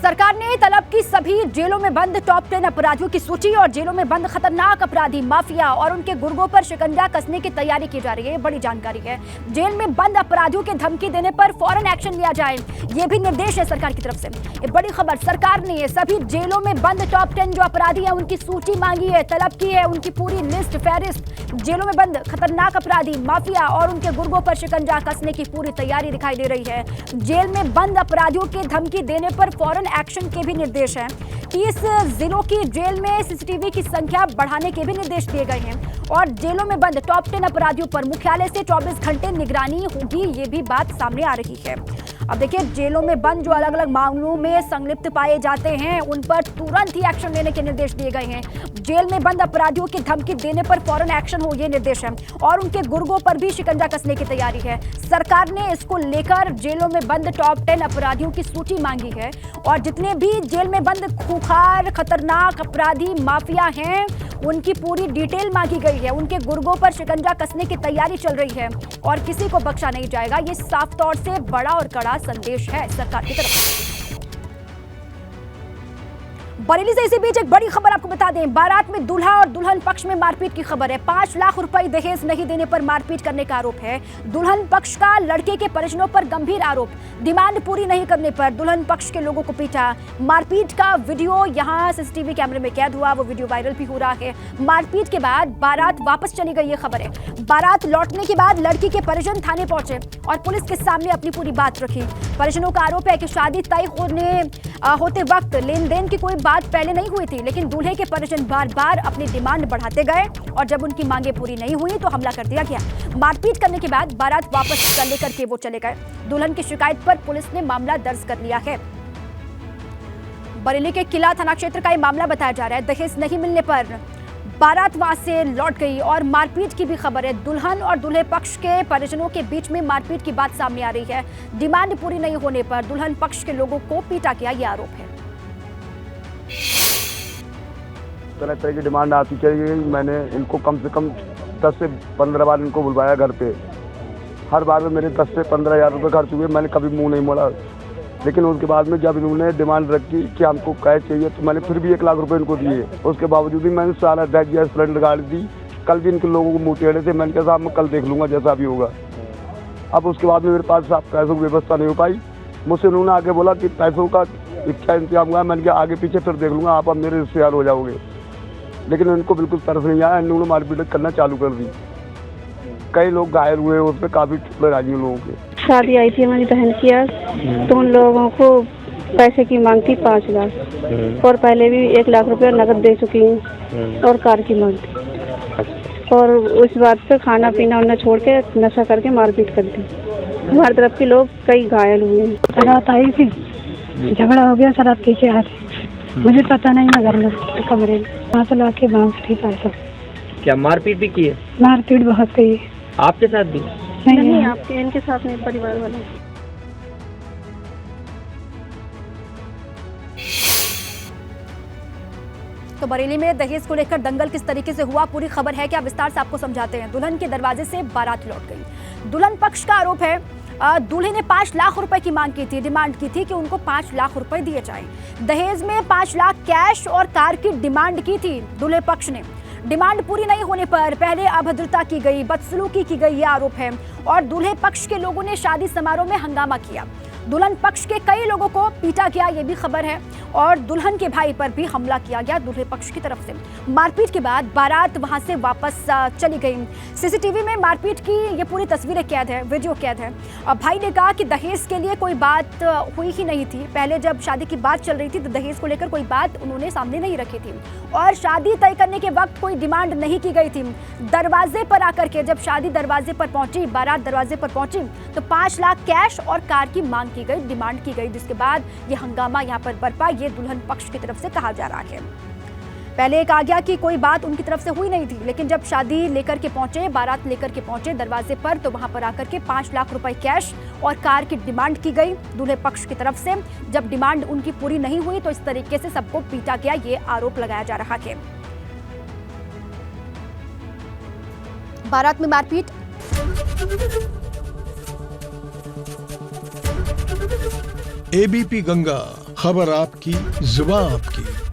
सरकार ने तलब की सभी जेलों में बंद टॉप 10 अपराधियों की सूची और जेलों में बंद खतरनाक अपराधी माफिया और उनके गुर्गों पर शिकंजा कसने की तैयारी की जा रही है। बड़ी जानकारी है। जेल में बंद अपराधियों के धमकी देने पर फौरन एक्शन लिया जाए, ये भी निर्देश है सरकार की तरफ से। ये बड़ी खबर, सरकार ने सभी जेलों में बंद टॉप 10 जो अपराधी है उनकी सूची मांगी है, तलब की है, उनकी पूरी लिस्ट फहरिस्त। जेलों में बंद खतरनाक अपराधी माफिया और उनके गुर्गों पर शिकंजा कसने की पूरी तैयारी दिखाई दे रही है। जेल में बंद अपराधियों के धमकी देने पर फौरन एक्शन के भी निर्देश हैं। 30 जिलों की जेल में सीसीटीवी की संख्या बढ़ाने के भी निर्देश दिए गए हैं और जेलों में बंद टॉप 10 अपराधियों पर मुख्यालय से 24 घंटे निगरानी होगी, ये भी बात सामने आ रही है। अब देखिए, जेलों में बंद जो अलग अलग मामलों में संलिप्त पाए जाते हैं उन पर तुरंत ही एक्शन लेने के निर्देश दिए गए हैं। जेल में बंद अपराधियों की धमकी देने पर फौरन एक्शन हो, ये निर्देश है और उनके गुर्गों पर भी शिकंजा कसने की तैयारी है। सरकार ने इसको लेकर जेलों में बंद टॉप 10 अपराधियों की सूची मांगी है और जितने भी जेल में बंद खूंखार खतरनाक अपराधी माफिया हैं उनकी पूरी डिटेल मांगी गई है। उनके गुर्गों पर शिकंजा कसने की तैयारी चल रही है और किसी को बख्शा नहीं जाएगा। ये साफ तौर से बड़ा और कड़ा संदेश है सरकार की तरफ से। बरेली से इसी बीच एक बड़ी खबर आपको बता दें, बारात में दूल्हा और दुल्हन पक्ष में मारपीट की खबर है। 5 लाख रुपए दहेज नहीं देने पर मारपीट करने का आरोप है। दुल्हन पक्ष का लड़के के परिजनों पर गंभीर आरोप, डिमांड पूरी नहीं करने पर दुल्हन पक्ष के लोगों को पीटा। मारपीट का वीडियो यहां सीसीटीवी कैमरे में कैद हुआ, वो वीडियो वायरल भी हो रहा है। मारपीट के बाद बारात वापस चली गई, ये खबर है। बारात लौटने के बाद लड़की के परिजन थाने पहुंचे और पुलिस के सामने अपनी पूरी बात रखी। परिजनों का आरोप है कि शादी तय होते वक्त लेन देन की कोई बात पहले नहीं हुई थी, लेकिन दूल्हे के परिजन बार बार अपनी डिमांड बढ़ाते गए और जब उनकी मांगे पूरी नहीं हुई तो हमला कर दिया गया। मारपीट करने के बाद बारात वापस लेकर के वो चले गए। दुल्हन की शिकायत पर पुलिस ने मामला दर्ज कर लिया है। बरेली के किला थाना क्षेत्र का ये मामला बताया जा रहा है। दहेज नहीं मिलने पर बारात वहां से लौट गई और मारपीट की भी खबर है। दुल्हन और दूल्हे पक्ष के परिजनों के बीच में मारपीट की बात सामने आ रही है। डिमांड पूरी नहीं होने पर दुल्हन पक्ष के लोगों को पीटा गया, ये आरोप है। तरह तरह की डिमांड आती चाहिए। मैंने इनको कम से कम 10 से 15 बार इनको बुलवाया घर पे। हर बार में मेरे 10 से 15 हज़ार रुपये खर्च हुए, मैंने कभी मुंह नहीं मोड़ा। लेकिन उसके बाद में जब इन्होंने डिमांड रखी कि हमको कैश चाहिए तो मैंने फिर भी 1 लाख रुपए इनको दिए। उसके बावजूद भी मैंने सारा गैस सिलेंडर गाड़ी दी। कल भी इनके लोगों को मुँह टेढ़े थे, मैंने कहा साहब मैं कल देख लूँगा जैसा भी होगा। अब उसके बाद में मेरे पास साहब पैसों की व्यवस्था नहीं हो पाई। मुझसे उन्होंने आगे बोला कि पैसों का क्या इंतजाम हुआ। मैंने कहा आगे पीछे फिर देख लूँगा, आप अब मेरे रिश्तेदार हो जाओगे। लेकिन उनको बिल्कुल तरस नहीं आया, इन्होंने मारपीट करना चालू कर दी। कई लोग घायल हुए, उस पर काफ़ी ठुकरे आई लोगों के। शादी आई थी हमारी बहन की आज, तो उन लोगों को पैसे की मांग थी 5 लाख और पहले भी 1 लाख रुपए नकद दे चुकी हूँ और कार की मांग थी। और उस बात पे खाना पीना उन्हें छोड़ के नशा करके मारपीट कर दी। हमारी तरफ के लोग कई घायल हुए हैं। रात आई थी, झगड़ा हो गया, शराब पी के आए थे। मुझे पता नहीं, मैं घर में कमरे में 5 लाख के बांस थी पैसा। क्या मारपीट भी की है? मारपीट बहुत की है। आपके साथ भी? नहीं, आपके इनके साथ नहीं, परिवार वाले। तो बरेली में दहेज को लेकर दंगल किस तरीके से हुआ, पूरी खबर है, क्या विस्तार से आपको समझाते हैं। दुल्हन के दरवाजे से बारात लौट गई। दुल्हन पक्ष का आरोप है दूल्हे ने 5 लाख रुपए की मांग की थी, डिमांड की थी कि उनको 5 लाख रुपए दिए जाएं। दहेज में 5 लाख कैश और कार की डिमांड की थी दूल्हे पक्ष ने। डिमांड पूरी नहीं होने पर पहले अभद्रता की गई, बदसलूकी की गई, ये आरोप है और दूल्हे पक्ष के लोगों ने शादी समारोह में हंगामा किया। दुल्हन पक्ष के कई लोगों को पीटा गया, ये भी खबर है और दुल्हन के भाई पर भी हमला किया गया दूल्हे पक्ष की तरफ से। मारपीट के बाद बारात वहां से वापस चली गई। सीसीटीवी में मारपीट की ये पूरी तस्वीरें कैद है, वीडियो कैद है। भाई ने कहा कि दहेज के लिए कोई बात हुई ही नहीं थी। पहले जब शादी की बात चल रही थी तो दहेज को लेकर कोई बात उन्होंने सामने नहीं रखी थी और शादी तय करने के वक्त कोई डिमांड नहीं की गई थी। दरवाजे पर आकर के जब शादी दरवाजे पर पहुंची, बारात दरवाजे पर पहुंची तो 5 लाख कैश और कार की मांग की गई, डिमांड की गई, जिसके बाद ये हंगामा यहाँ पर बरपा, ये दुल्हन पक्ष की तरफ से कहा जा रहा है। पहले कहा गया कि कोई बात उनकी तरफ से हुई नहीं थी, लेकिन जब शादी लेकर के पहुंचे, बारात लेकर के पहुंचे दरवाजे पर तो वहां पर आकर के 5 लाख रुपए कैश और कार की डिमांड की गई दूल्हे पक्ष की तरफ से। जब डिमांड उनकी पूरी नहीं हुई तो इस तरीके से सबको पीटा गया, ये आरोप लगाया जा रहा है। बारात में मारपीट, एबीपी गंगा। खबर आपकी, जुबान आपकी।